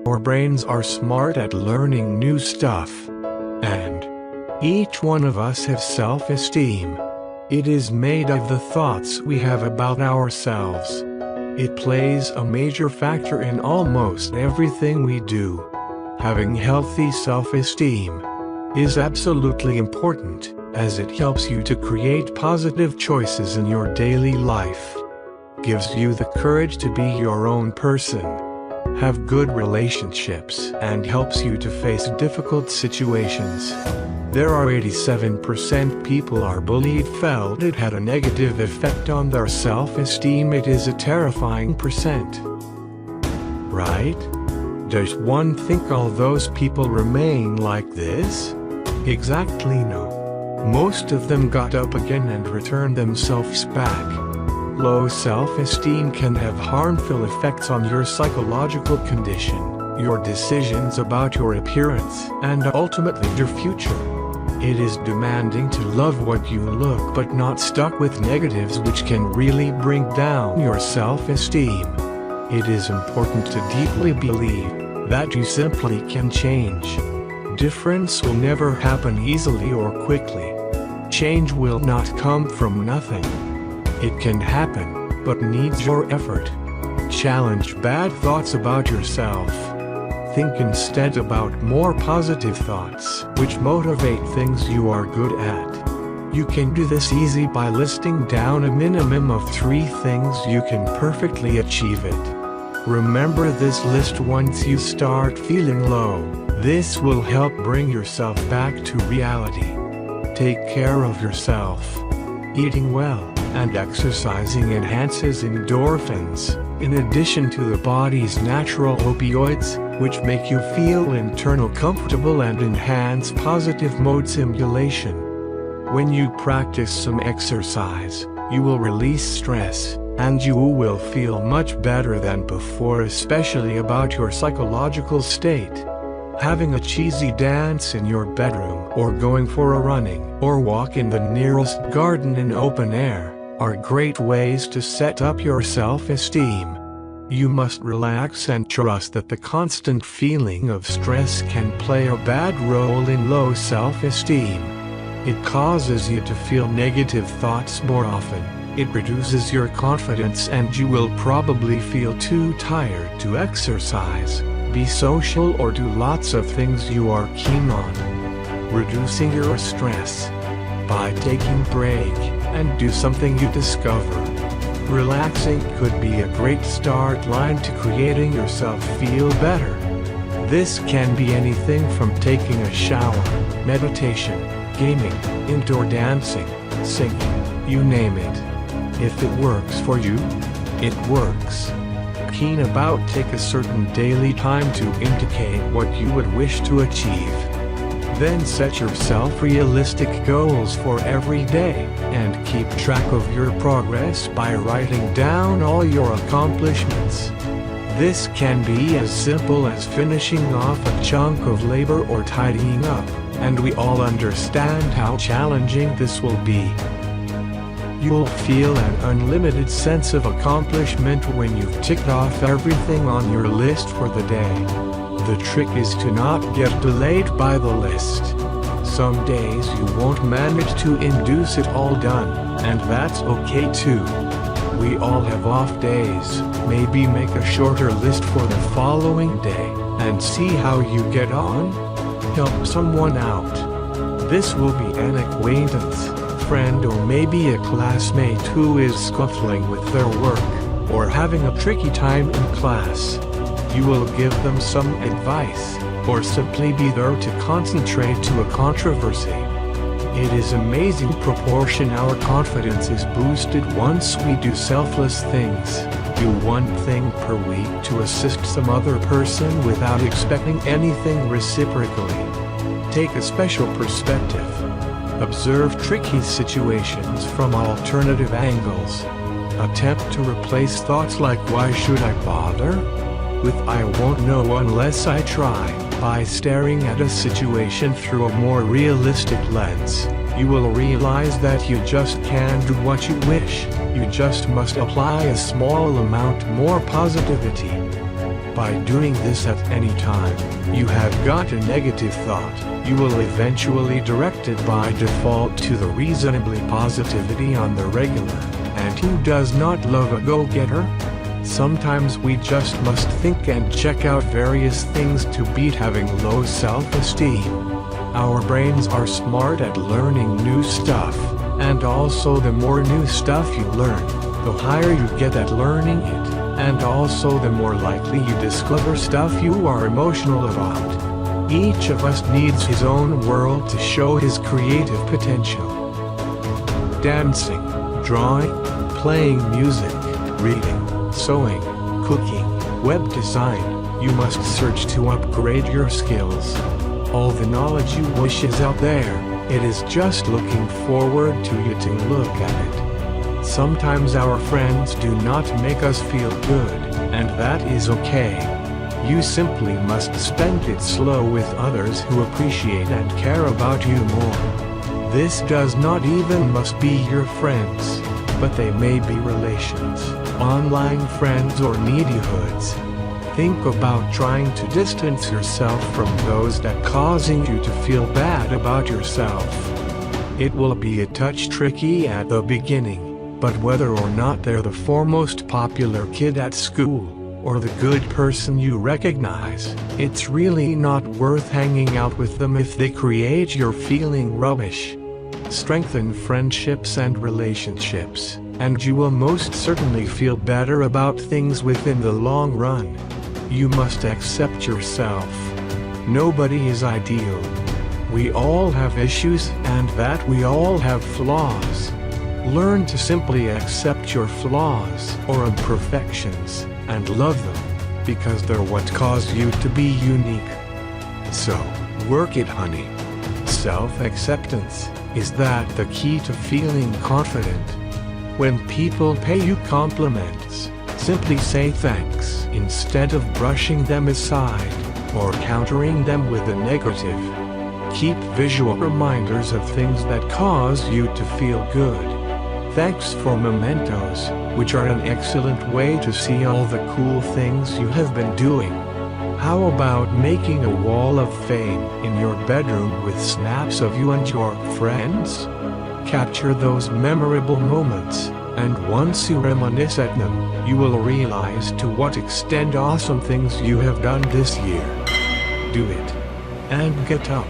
Our brains are smart at learning new stuff. And each one of us has self-esteem. It is made of the thoughts we have about ourselves. It plays a major factor in almost everything we do. Having healthy self-esteem is absolutely important, as it helps you to create positive choices in your daily life. Gives you the courage to be your own person, have good relationships, and helps you to face difficult situations. There are 87% people are bullied felt it had a negative effect on their self-esteem. It is a terrifying percent. Right? Does one think all those people remain like this? Exactly no. Most of them got up again and returned themselves back. Low self-esteem can have harmful effects on your psychological condition, your decisions about your appearance, and ultimately your future. It is demanding to love what you look but not stuck with negatives which can really bring down your self-esteem. It is important to deeply believe that you simply can change. Difference will never happen easily or quickly. Change will not come from nothing. It can happen, but needs your effort. Challenge bad thoughts about yourself. Think instead about more positive thoughts, which motivate things you are good at. You can do this easy by listing down a minimum of 3 things you can perfectly achieve it. Remember this list once you start feeling low. This will help bring yourself back to reality. Take care of yourself. Eating well and exercising enhances endorphins, in addition to the body's natural opioids, which make you feel internal comfortable and enhance positive mode simulation. When you practice some exercise, you will release stress, and you will feel much better than before, especially about your psychological state. Having a cheesy dance in your bedroom, or going for a running or walk in the nearest garden in open air, are great ways to set up your self-esteem. You must relax and trust that the constant feeling of stress can play a bad role in low self-esteem. It causes you to feel negative thoughts more often. It reduces your confidence and you will probably feel too tired to exercise, be social, or do lots of things you are keen on. Reducing your stress by taking a break and do something you discover. Relaxing could be a great start line to creating yourself feel better. This can be anything from taking a shower, meditation, gaming, indoor dancing, singing, you name it. If it works for you, it works. Keen about take a certain daily time to indicate what you would wish to achieve. Then set yourself realistic goals for every day, and keep track of your progress by writing down all your accomplishments. This can be as simple as finishing off a chunk of labor or tidying up, and we all understand how challenging this will be. You'll feel an unlimited sense of accomplishment when you've ticked off everything on your list for the day. The trick is to not get delayed by the list. Some days you won't manage to induce it all done, and that's okay too. We all have off days. Maybe make a shorter list for the following day, and see how you get on. Help someone out. This will be an acquaintance, friend, or maybe a classmate who is scuffling with their work, or having a tricky time in class. You will give them some advice, or simply be there to concentrate to a controversy. It is amazing proportion our confidence is boosted once we do selfless things. Do one thing per week to assist some other person without expecting anything reciprocally. Take a special perspective. Observe tricky situations from alternative angles. Attempt to replace thoughts like "why should I bother?" with "I won't know unless I try," by staring at a situation through a more realistic lens. you will realize that you just can't do what you wish. You just must apply a small amount more positivity. By doing this at any time you have got a negative thought, you will eventually direct it by default to the reasonably positivity on the regular. And who does not love a go-getter? Sometimes we just must think and check out various things to beat having low self-esteem. Our brains are smart at learning new stuff, and also the more new stuff you learn, the higher you get at learning it, and also the more likely you discover stuff you are emotional about. Each of us needs his own world to show his creative potential. Dancing, drawing, playing music, reading, sewing, cooking, web design, you must search to upgrade your skills. All the knowledge you wish is out there, it is just looking forward to you to look at it. Sometimes our friends do not make us feel good, and that is okay. You simply must spend it slow with others who appreciate and care about you more. This does not even must be your friends, but they may be relations, online friends or needyhoods. Think about trying to distance yourself from those that causing you to feel bad about yourself. It will be a touch tricky at the beginning, but whether or not they're the foremost popular kid at school, or the good person you recognize, it's really not worth hanging out with them if they create your feeling rubbish. Strengthen friendships and relationships, and you will most certainly feel better about things within the long run. You must accept yourself. Nobody is ideal. We all have issues, and that we all have flaws. Learn to simply accept your flaws or imperfections, and love them, because they're what cause you to be unique. So, work it, honey. Self-acceptance, is that the key to feeling confident? When people pay you compliments, simply say thanks instead of brushing them aside, or countering them with a negative. Keep visual reminders of things that cause you to feel good. Thanks for mementos, which are an excellent way to see all the cool things you have been doing. How about making a wall of fame in your bedroom with snaps of you and your friends? Capture those memorable moments, and once you reminisce at them, you will realize to what extent awesome things you have done this year. Do it. And get up.